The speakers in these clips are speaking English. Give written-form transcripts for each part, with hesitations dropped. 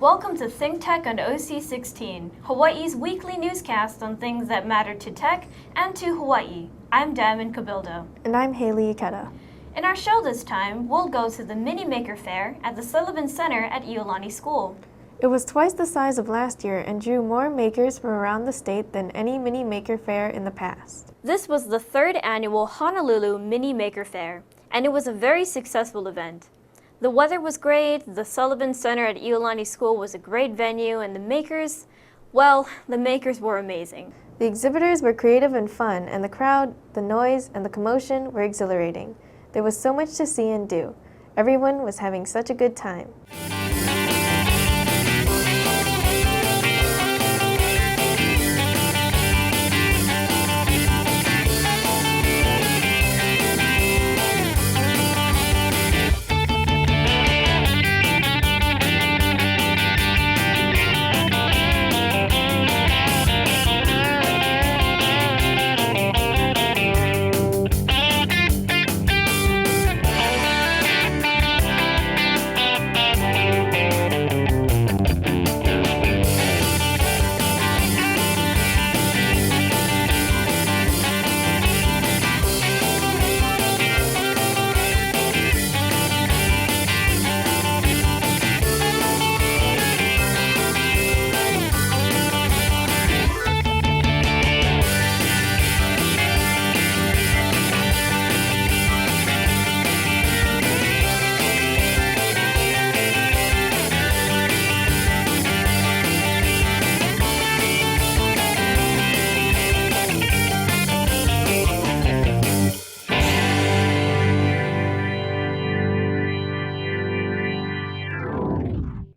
Welcome to ThinkTech on OC16, Hawaii's weekly newscast on things that matter to tech and to Hawaii. I'm Dymond Cabildo. And I'm Hayley Ikeda. In our show this time, we'll go to the Mini Maker Faire at the Sullivan Center at Iolani School. It was twice the size of last year and drew more makers from around the state than any Mini Maker Faire in the past. This was the third annual Honolulu Mini Maker Faire, and it was a very successful event. The weather was great, the Sullivan Center at Iolani School was a great venue, and the makers were amazing. The exhibitors were creative and fun, and the crowd, the noise, and the commotion were exhilarating. There was so much to see and do. Everyone was having such a good time.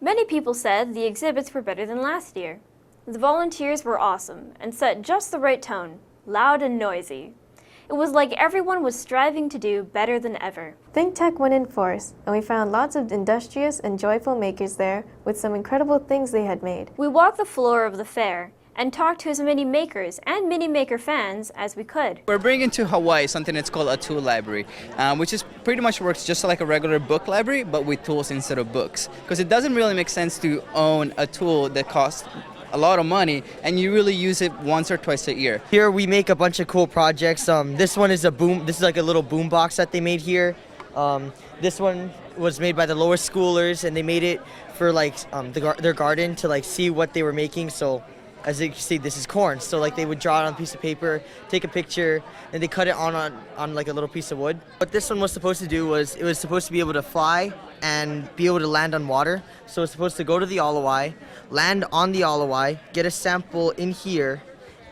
Many people said the exhibits were better than last year. The volunteers were awesome and set just the right tone, loud and noisy. It was like everyone was striving to do better than ever. ThinkTech went in force, and we found lots of industrious and joyful makers there with some incredible things they had made. We walked the floor of the fair and talked to as many makers and Mini Maker fans as we could. We're bringing to Hawaii something that's called a tool library, which is pretty much works just like a regular book library, but with tools instead of books. Because it doesn't really make sense to own a tool that costs a lot of money and you really use it once or twice a year. Here we make a bunch of cool projects. This one is this is like a little boom box that they made here. This one was made by the lower schoolers, and they made it for like their garden to like see what they were making. So as you can see, this is corn. So like they would draw it on a piece of paper, take a picture, and they cut it on like a little piece of wood. What this one was supposed to do was it was supposed to be able to fly and be able to land on water. So it's supposed to go to the Alawai, land on the Alawai, get a sample in here,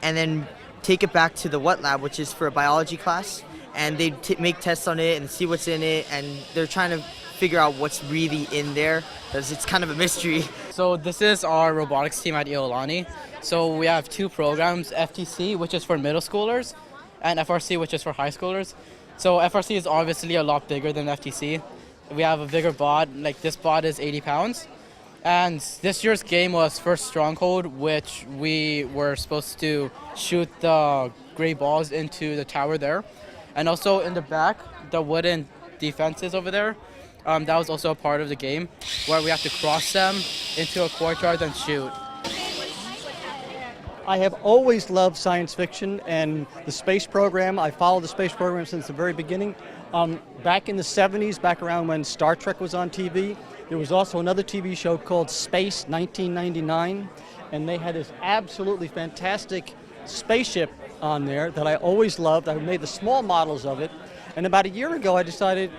and then take it back to the wet lab, which is for a biology class. And they make tests on it and see what's in it, and they're trying to figure out what's really in there, because it's kind of a mystery. So this is our robotics team at Iolani. So we have two programs, FTC, which is for middle schoolers, and FRC, which is for high schoolers. So FRC is obviously a lot bigger than FTC. We have a bigger bot, like this bot is 80 pounds. And this year's game was First Stronghold, which we were supposed to shoot the gray balls into the tower there. And also in the back, the wooden defenses over there, that was also a part of the game, where we have to cross them into a courtyard and shoot. I have always loved science fiction and the space program. I followed the space program since the very beginning. Back in the 70s, back around when Star Trek was on TV, there was also another TV show called Space 1999, and they had this absolutely fantastic spaceship on there that I always loved. I made the small models of it, and about a year ago I decided,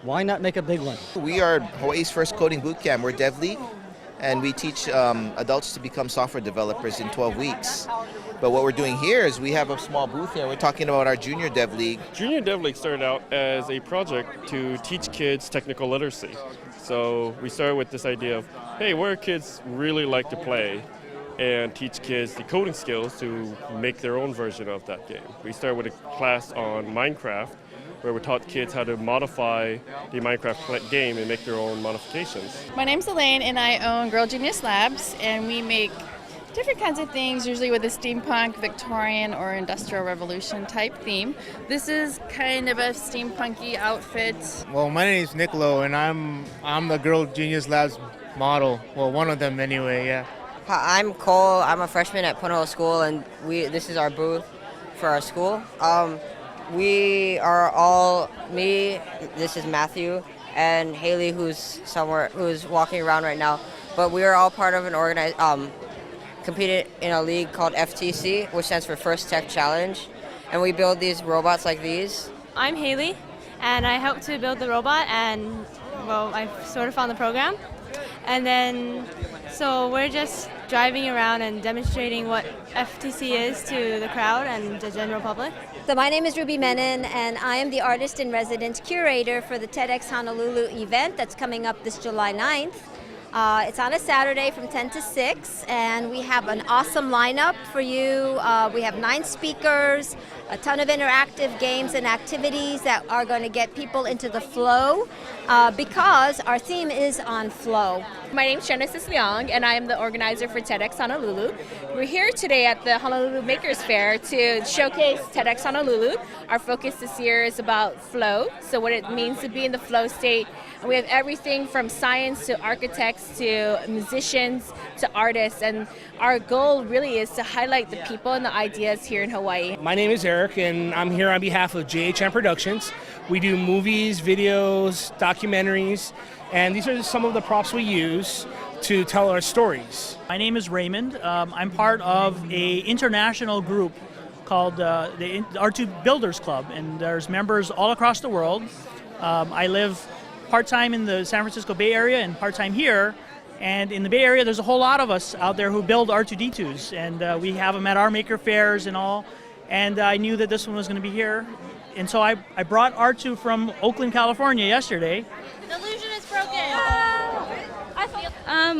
why not make a big one? We are Hawaii's first coding boot camp. We're DevLeague, and we teach adults to become software developers in 12 weeks. But what we're doing here is we have a small booth here. We're talking about our Junior DevLeague. Junior DevLeague started out as a project to teach kids technical literacy. So we started with this idea of, hey, where kids really like to play, and teach kids the coding skills to make their own version of that game. We started with a class on Minecraft, where we taught kids how to modify the Minecraft game and make their own modifications. My name's Elaine, and I own Girl Genius Labs, and we make different kinds of things, usually with a steampunk, Victorian, or Industrial Revolution type theme. This is kind of a steampunky outfit. Well, my name is Nicolo, and I'm the Girl Genius Labs model. Well, one of them anyway, yeah. Hi, I'm Cole. I'm a freshman at Punahou School, and this is our booth for our school. We are all me. This is Matthew and Hayley, who's walking around right now. But we are all part of an organized, competed in a league called FTC, which stands for First Tech Challenge, and we build these robots like these. I'm Hayley, and I helped to build the robot, and well, I sort of found the program. And then, so we're just driving around and demonstrating what FTC is to the crowd and the general public. So my name is Ruby Menon, and I am the artist in residence curator for the TEDx Honolulu event that's coming up this July 9th. It's on a Saturday from 10 to 6, and we have an awesome lineup for you. We have 9 speakers, a ton of interactive games and activities that are going to get people into the flow because our theme is on flow. My name is Genesis Leong, and I am the organizer for TEDx Honolulu. We're here today at the Honolulu Makers Faire to showcase TEDx Honolulu. Our focus this year is about flow, so what it means to be in the flow state. And we have everything from science to architects to musicians to artists, and our goal really is to highlight the people and the ideas here in Hawaii. My name is Eric, and I'm here on behalf of JHM Productions. We do movies, videos, documentaries, and these are some of the props we use to tell our stories. My name is Raymond. I'm part of an international group called the R2 Builders Club, and there's members all across the world. I live part-time in the San Francisco Bay Area and part-time here. And in the Bay Area, there's a whole lot of us out there who build R2D2s, and we have them at our maker fairs and all. And I knew that this one was going to be here. And so I brought R2 from Oakland, California yesterday. The illusion is broken.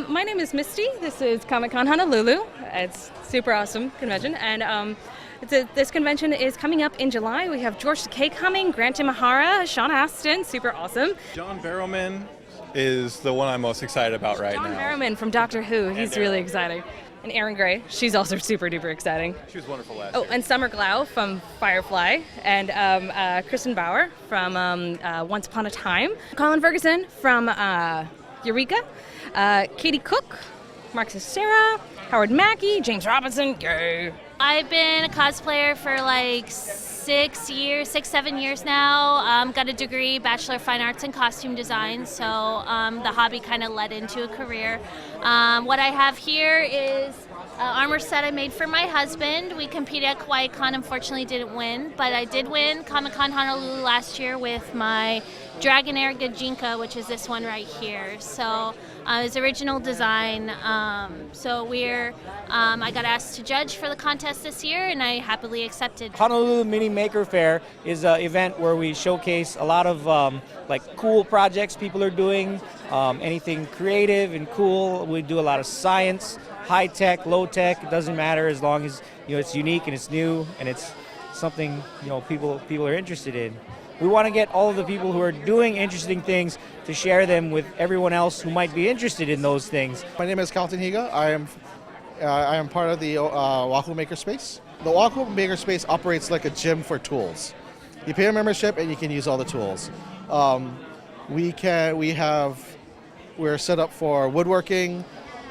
My name is Misty. This is Comic-Con Honolulu. It's a super awesome convention. And this convention is coming up in July. We have George Takei coming, Grant Imahara, Sean Astin, super awesome. John Barrowman is the one I'm most excited about right now. John Barrowman from Doctor Who. He's really exciting. And Erin Gray. She's also super duper exciting. She was wonderful last year. And Summer Glau from Firefly. And Kristen Bauer from Once Upon a Time. Colin Ferguson from Eureka. Katie Cook. Marcus Sarah. Howard Mackey. James Robinson. Yay. I've been a cosplayer for like 6, 7 years now. Got a degree, Bachelor of Fine Arts in Costume Design, so the hobby kind of led into a career. What I have here is an armor set I made for my husband. We competed at KawaiiCon, unfortunately didn't win, but I did win Comic-Con Honolulu last year with my Dragonair Gajinka, which is this one right here. So it's original design. So I got asked to judge for the contest this year, and I happily accepted. Honolulu Mini Maker Faire is an event where we showcase a lot of like cool projects people are doing, anything creative and cool. We do a lot of science, high tech, low tech. It doesn't matter as long as it's unique and it's new and it's something people are interested in. We want to get all of the people who are doing interesting things to share them with everyone else who might be interested in those things. My name is Carlton Higa. I am part of the Oahu Makerspace. The Oahu Makerspace operates like a gym for tools. You pay a membership and you can use all the tools. We're set up for woodworking,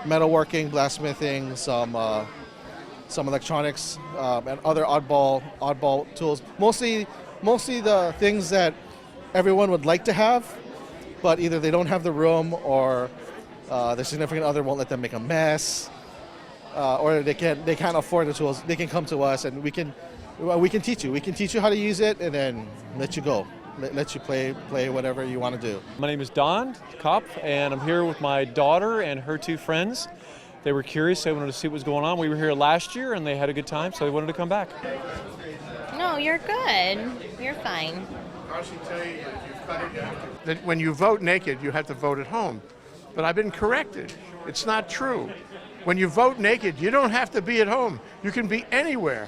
metalworking, blacksmithing, some electronics, and other oddball tools. Mostly the things that everyone would like to have, but either they don't have the room or their significant other won't let them make a mess, or they can't afford the tools. They can come to us and we can teach you. We can teach you how to use it and then let you go. Let you play whatever you want to do. My name is Don Kopp, and I'm here with my daughter and her 2 friends. They were curious. They wanted to see what was going on. We were here last year and they had a good time, so they wanted to come back. No, you're good. You're fine. That when you vote naked, you have to vote at home. But I've been corrected. It's not true. When you vote naked, you don't have to be at home. You can be anywhere.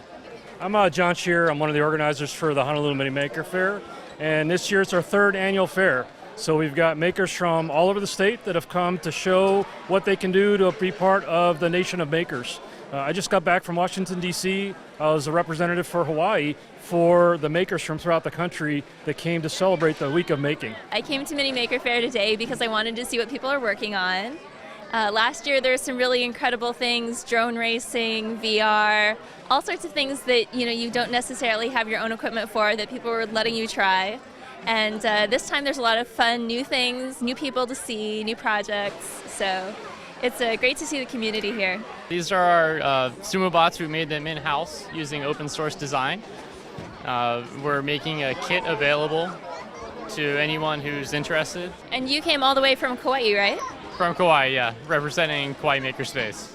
I'm John Shear. I'm one of the organizers for the Honolulu Mini Maker Faire. And this year it's our 3rd annual fair. So we've got makers from all over the state that have come to show what they can do to be part of the nation of makers. I just got back from Washington, D.C. I was a representative for Hawaii for the makers from throughout the country that came to celebrate the Week of Making. I came to Mini Maker Faire today because I wanted to see what people are working on. Last year there were some really incredible things, drone racing, VR, all sorts of things that you don't necessarily have your own equipment for that people were letting you try. And this time there's a lot of fun, new things, new people to see, new projects. So it's great to see the community here. These are our sumo bots. We made them in-house using open source design. We're making a kit available to anyone who's interested. And you came all the way from Kauai, right? From Kauai, yeah, representing Kauai Makerspace.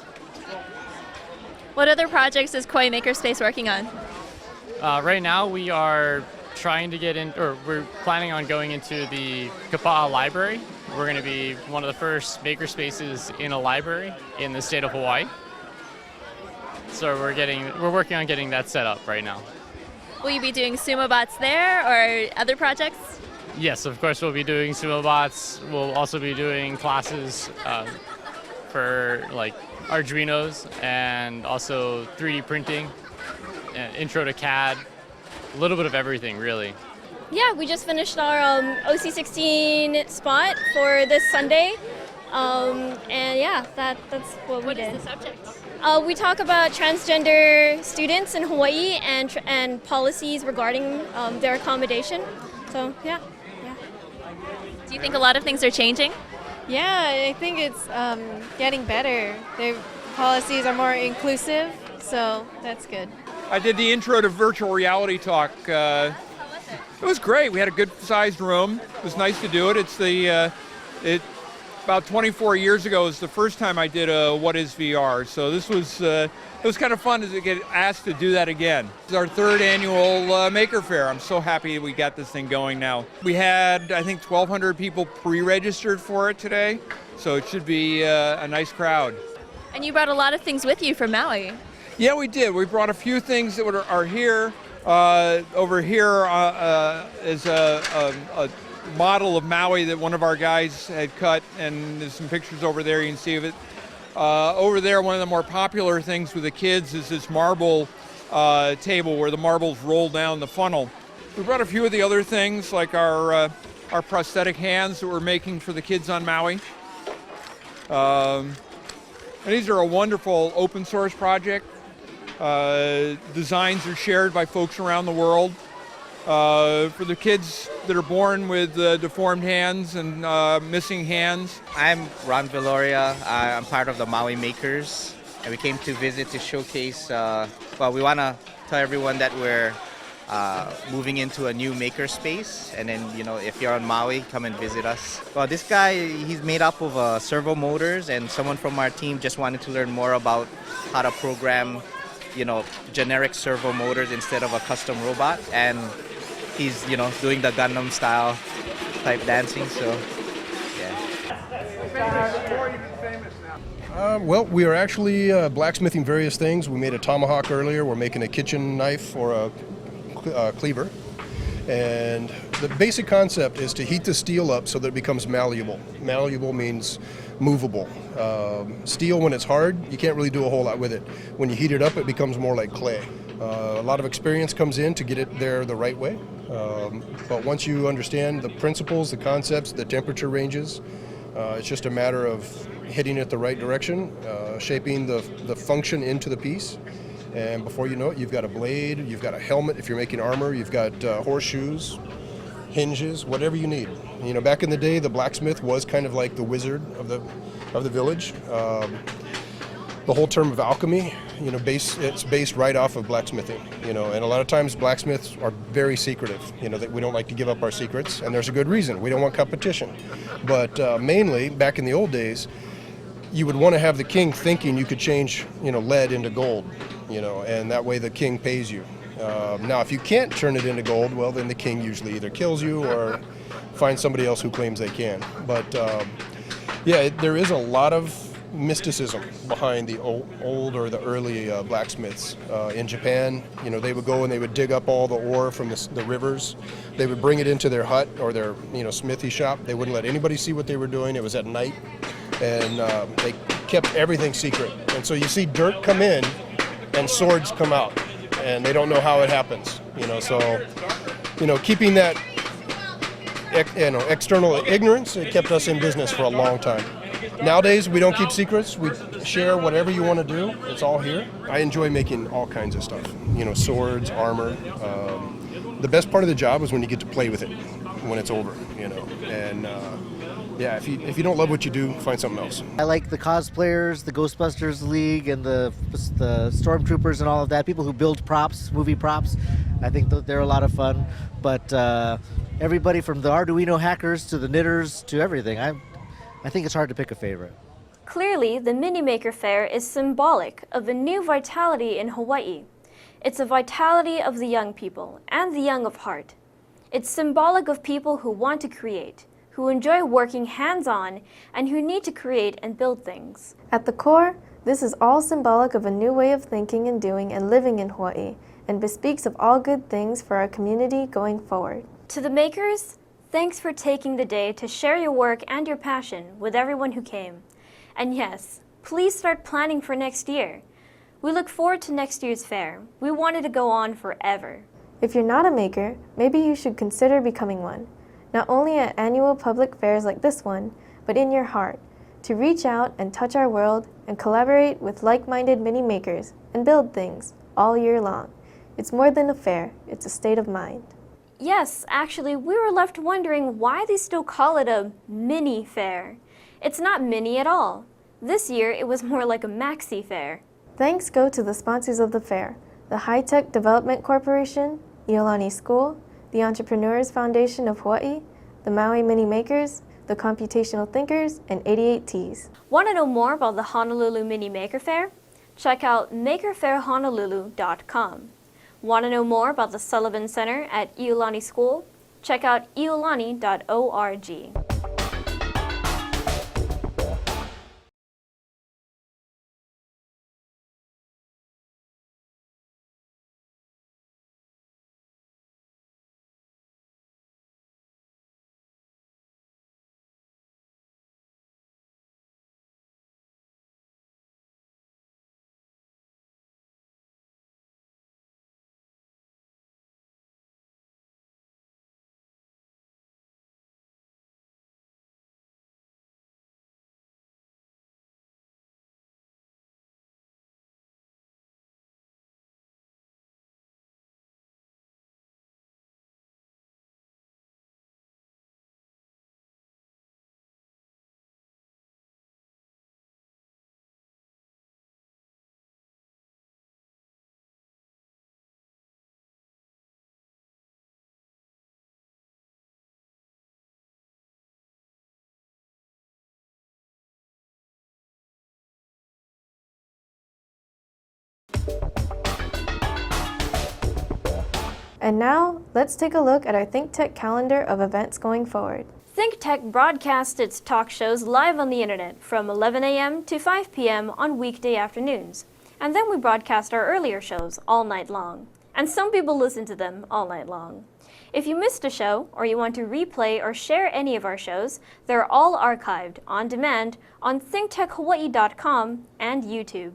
What other projects is Kauai Makerspace working on? Right now we are trying to get in, or we're planning on going into the Kapa'a Library. We're going to be one of the first makerspaces in a library in the state of Hawaii. So we're working on getting that set up right now. Will you be doing sumo bots there or other projects? Yes, of course we'll be doing sumo bots. We'll also be doing classes for like Arduinos and also 3D printing, intro to CAD, a little bit of everything really. Yeah, we just finished our OC16 spot for this Sunday. And yeah, that's what we did. What is the subject? We talk about transgender students in Hawaii and policies regarding their accommodation. So yeah. Do you think a lot of things are changing? Yeah, I think it's getting better. Their policies are more inclusive, so that's good. I did the intro to virtual reality talk. It was great. We had a good-sized room. It was nice to do it. About 24 years ago was the first time I did a What is VR. So this was it was kind of fun to get asked to do that again. It's our third annual Maker Faire. I'm so happy we got this thing going now. We had, I think, 1,200 people pre-registered for it today, so it should be a nice crowd. And you brought a lot of things with you from Maui. Yeah, we did. We brought a few things that are here. Over here is a model of Maui that one of our guys had cut, and there's some pictures over there. You can see of it. Over there, one of the more popular things with the kids is this marble table where the marbles roll down the funnel. We brought a few of the other things, like our prosthetic hands that we're making for the kids on Maui. And these are a wonderful open source project. Designs are shared by folks around the world. For the kids that are born with deformed hands and missing hands. I'm Ron Villoria. I'm part of the Maui Makers, and we came to visit to showcase, we want to tell everyone that we're moving into a new maker space, and then, if you're on Maui, come and visit us. Well, this guy, he's made up of servo motors, and someone from our team just wanted to learn more about how to program, generic servo motors instead of a custom robot, and he's, doing the Gundam style type dancing, so yeah. Well, we are actually blacksmithing various things. We made a tomahawk earlier. We're making a kitchen knife or a cleaver. And the basic concept is to heat the steel up so that it becomes malleable. Malleable means movable. Steel, when it's hard, you can't really do a whole lot with it. When you heat it up, it becomes more like clay. A lot of experience comes in to get it there the right way. But once you understand the principles, the concepts, the temperature ranges, it's just a matter of hitting it the right direction, shaping the function into the piece. And before you know it, you've got a blade, you've got a helmet if you're making armor, you've got horseshoes, hinges, whatever you need. Back in the day, the blacksmith was kind of like the wizard of the village. The whole term of alchemy, it's based right off of blacksmithing, and a lot of times blacksmiths are very secretive, that we don't like to give up our secrets, and there's a good reason. We don't want competition. But mainly, back in the old days, you would want to have the king thinking you could change, lead into gold, and that way the king pays you. Now, if you can't turn it into gold, well, then the king usually either kills you or finds somebody else who claims they can. But yeah, there is a lot of mysticism behind the old or the early blacksmiths. In Japan, they would go and they would dig up all the ore from the rivers. They would bring it into their hut or their smithy shop. They wouldn't let anybody see what they were doing. It was at night, and they kept everything secret. And so you see dirt come in and swords come out, and they don't know how it happens. So keeping that external ignorance, it kept us in business for a long time. Nowadays, we don't keep secrets. We share whatever you want to do. It's all here. I enjoy making all kinds of stuff. You know, swords, armor. The best part of the job is when you get to play with it when it's over, you know. And yeah, if you don't love what you do, find something else. I like the cosplayers, the Ghostbusters League, and the Stormtroopers and all of that. People who build props, movie props. I think they're a lot of fun. But everybody from the Arduino hackers to the knitters to everything. I think it's hard to pick a favorite. Clearly, the Mini Maker Faire is symbolic of a new vitality in Hawaii. It's a vitality of the young people and the young of heart. It's symbolic of people who want to create, who enjoy working hands-on, and who need to create and build things. At the core, this is all symbolic of a new way of thinking and doing and living in Hawaii, and bespeaks of all good things for our community going forward. To the makers, thanks for taking the day to share your work and your passion with everyone who came. And yes, please start planning for next year. We look forward to next year's fair. We want it to go on forever. If you're not a maker, maybe you should consider becoming one. Not only at annual public fairs like this one, but in your heart, to reach out and touch our world and collaborate with like-minded mini makers and build things all year long. It's more than a fair, it's a state of mind. Yes, actually, we were left wondering why they still call it a mini fair. It's not mini at all. This year, it was more like a maxi fair. Thanks go to the sponsors of the fair, the High-Tech Development Corporation, Iolani School, the Entrepreneurs Foundation of Hawaii, the Maui Mini Makers, the Computational Thinkers, and 88Ts. Want to know more about the Honolulu Mini Maker Faire? Check out makerfairhonolulu.com. Want to know more about the Sullivan Center at Iolani School? Check out iolani.org. And now, let's take a look at our ThinkTech calendar of events going forward. ThinkTech broadcasts its talk shows live on the internet from 11 a.m. to 5 p.m. on weekday afternoons. And then we broadcast our earlier shows all night long. And some people listen to them all night long. If you missed a show, or you want to replay or share any of our shows, they're all archived on demand on thinktechhawaii.com and YouTube.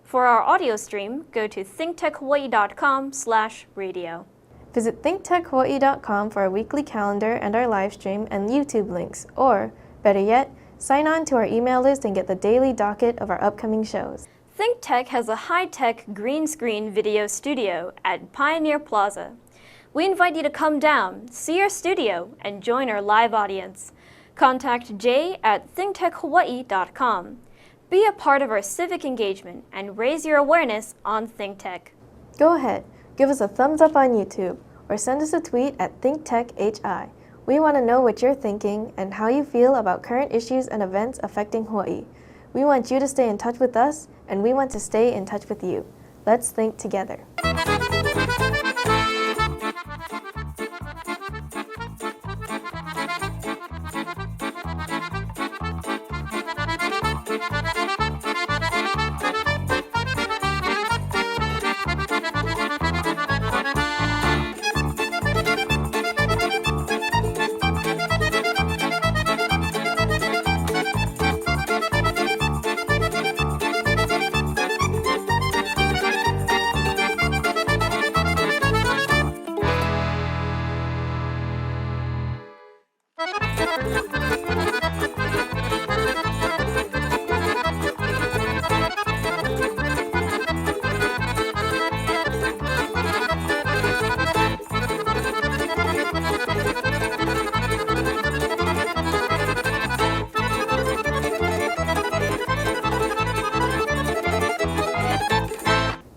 For our audio stream, go to thinktechhawaii.com/radio. Visit thinktechhawaii.com for our weekly calendar and our live stream and YouTube links, or, better yet, sign on to our email list and get the daily docket of our upcoming shows. ThinkTech has a high-tech green screen video studio at Pioneer Plaza. We invite you to come down, see our studio, and join our live audience. Contact Jay at thinktechhawaii.com. Be a part of our civic engagement and raise your awareness on ThinkTech. Go ahead, give us a thumbs up on YouTube, or send us a tweet at ThinkTechHI. We want to know what you're thinking and how you feel about current issues and events affecting Hawaii. We want you to stay in touch with us, and we want to stay in touch with you. Let's think together.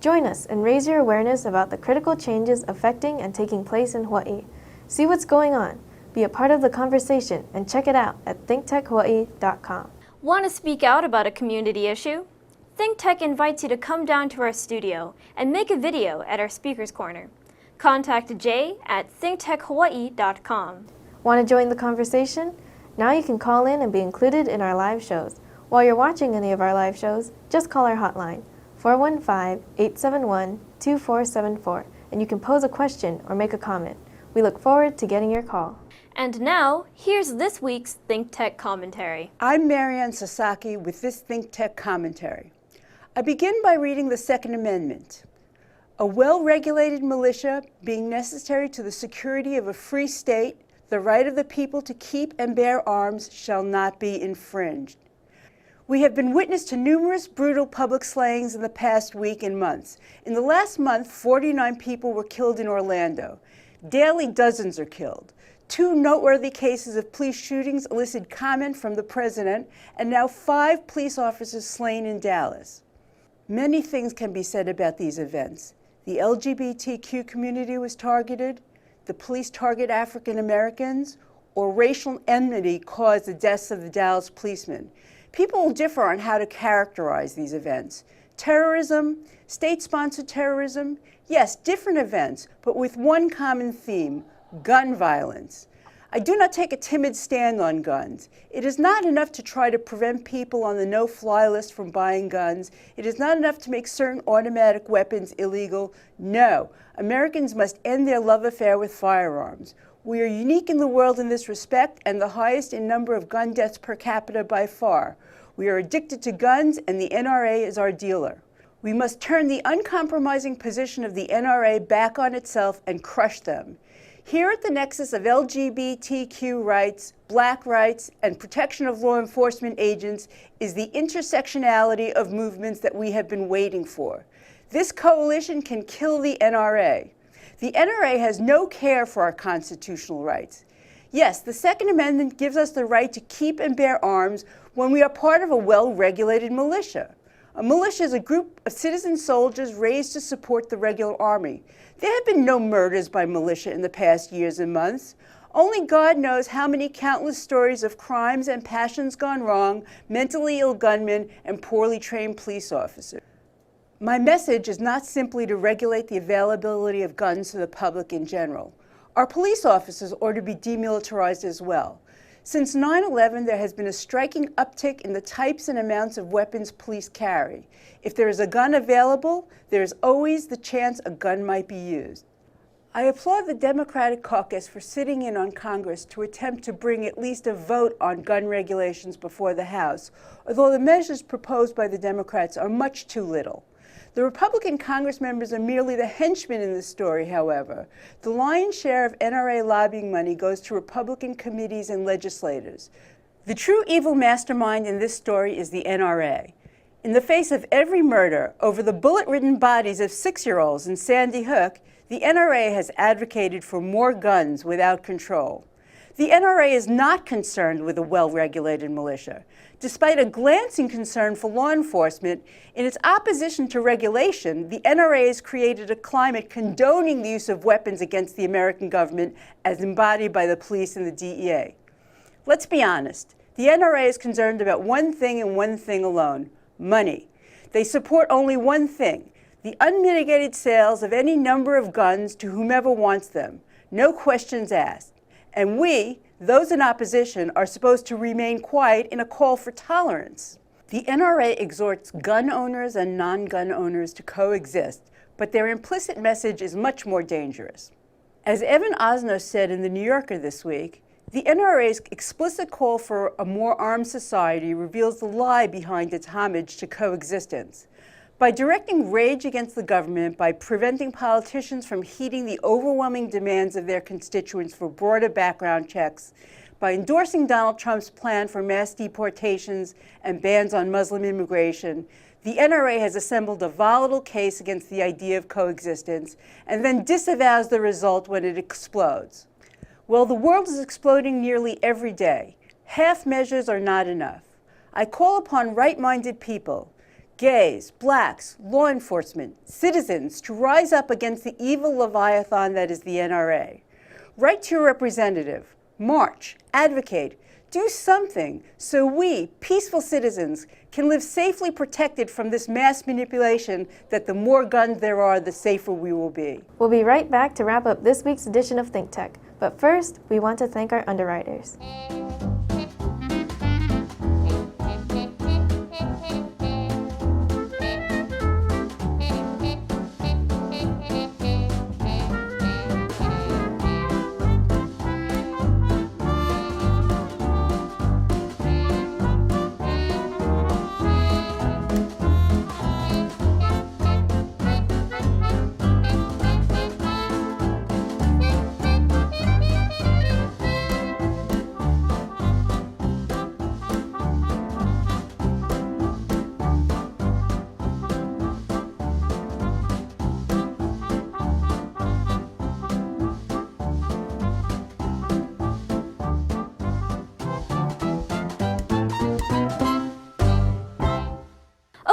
Join us and raise your awareness about the critical changes affecting and taking place in Hawaii. See what's going on, be a part of the conversation, and check it out at thinktechhawaii.com. Want to speak out about a community issue? ThinkTech invites you to come down to our studio and make a video at our Speakers Corner. Contact Jay at thinktechhawaii.com. Want to join the conversation? Now you can call in and be included in our live shows. While you're watching any of our live shows, just call our hotline, 415-871-2474, and you can pose a question or make a comment. We look forward to getting your call. And now, here's this week's ThinkTech commentary. I'm Maryann Sasaki with this ThinkTech commentary. I begin by reading the Second Amendment. A well-regulated militia being necessary to the security of a free state, the right of the people to keep and bear arms shall not be infringed. We have been witness to numerous brutal public slayings in the past week and months. In the last month, 49 people were killed in Orlando. Daily, dozens are killed. 2 noteworthy cases of police shootings elicited comment from the president, and now 5 police officers slain in Dallas. Many things can be said about these events. The LGBTQ community was targeted, the police target African Americans, or racial enmity caused the deaths of the Dallas policemen. People will differ on how to characterize these events. Terrorism, state-sponsored terrorism, yes, different events, but with one common theme: gun violence. I do not take a timid stand on guns. It is not enough to try to prevent people on the no-fly list from buying guns. It is not enough to make certain automatic weapons illegal. No, Americans must end their love affair with firearms. We are unique in the world in this respect and the highest in number of gun deaths per capita by far. We are addicted to guns and the NRA is our dealer. We must turn the uncompromising position of the NRA back on itself and crush them. Here at the nexus of LGBTQ rights, black rights, and protection of law enforcement agents is the intersectionality of movements that we have been waiting for. This coalition can kill the NRA. The NRA has no care for our constitutional rights. Yes, the Second Amendment gives us the right to keep and bear arms when we are part of a well-regulated militia. A militia is a group of citizen soldiers raised to support the regular army. There have been no murders by militia in the past years and months. Only God knows how many countless stories of crimes and passions gone wrong, mentally ill gunmen, and poorly trained police officers. My message is not simply to regulate the availability of guns to the public in general. Our police officers ought to be demilitarized as well. Since 9/11, there has been a striking uptick in the types and amounts of weapons police carry. If there is a gun available, there is always the chance a gun might be used. I applaud the Democratic caucus for sitting in on Congress to attempt to bring at least a vote on gun regulations before the House, although the measures proposed by the Democrats are much too little. The Republican Congress members are merely the henchmen in this story, however. The lion's share of NRA lobbying money goes to Republican committees and legislators. The true evil mastermind in this story is the NRA. In the face of every murder over the bullet-ridden bodies of 6-year-olds in Sandy Hook, the NRA has advocated for more guns without control. The NRA is not concerned with a well-regulated militia. Despite a glancing concern for law enforcement, in its opposition to regulation, the NRA has created a climate condoning the use of weapons against the American government as embodied by the police and the DEA. Let's be honest, the NRA is concerned about one thing and one thing alone: money. They support only one thing: the unmitigated sales of any number of guns to whomever wants them, no questions asked. And we, those in opposition, are supposed to remain quiet in a call for tolerance. The NRA exhorts gun owners and non-gun owners to coexist, but their implicit message is much more dangerous. As Evan Osnos said in The New Yorker this week, the NRA's explicit call for a more armed society reveals the lie behind its homage to coexistence. By directing rage against the government, by preventing politicians from heeding the overwhelming demands of their constituents for broader background checks, by endorsing Donald Trump's plan for mass deportations and bans on Muslim immigration, the NRA has assembled a volatile case against the idea of coexistence and then disavows the result when it explodes. Well, the world is exploding nearly every day. Half measures are not enough. I call upon right-minded people. gays, blacks, law enforcement, citizens to rise up against the evil leviathan that is the NRA. Write to your representative, march, advocate, do something so we, peaceful citizens, can live safely protected from this mass manipulation that the more guns there are, the safer we will be. We'll be right back to wrap up this week's edition of ThinkTech. But first, we want to thank our underwriters.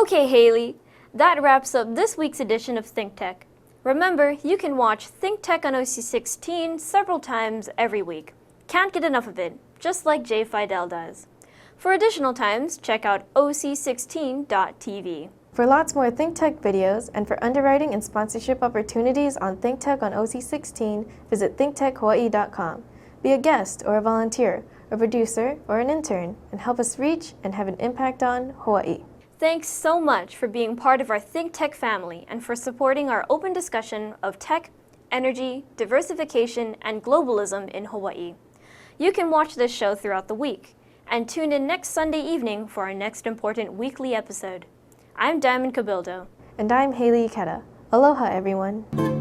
Okay, Hayley, that wraps up this week's edition of ThinkTech. Remember, you can watch ThinkTech on OC16 several times every week. Can't get enough of it, just like Jay Fidel does. For additional times, check out oc16.tv. For lots more ThinkTech videos and for underwriting and sponsorship opportunities on ThinkTech on OC16, visit thinktechhawaii.com. Be a guest or a volunteer, a producer or an intern, and help us reach and have an impact on Hawaii. Thanks so much for being part of our ThinkTech family and for supporting our open discussion of tech, energy, diversification, and globalism in Hawaii. You can watch this show throughout the week, and tune in next Sunday evening for our next important weekly episode. I'm Dymond Cabildo. And I'm Hayley Ikeda. Aloha, everyone.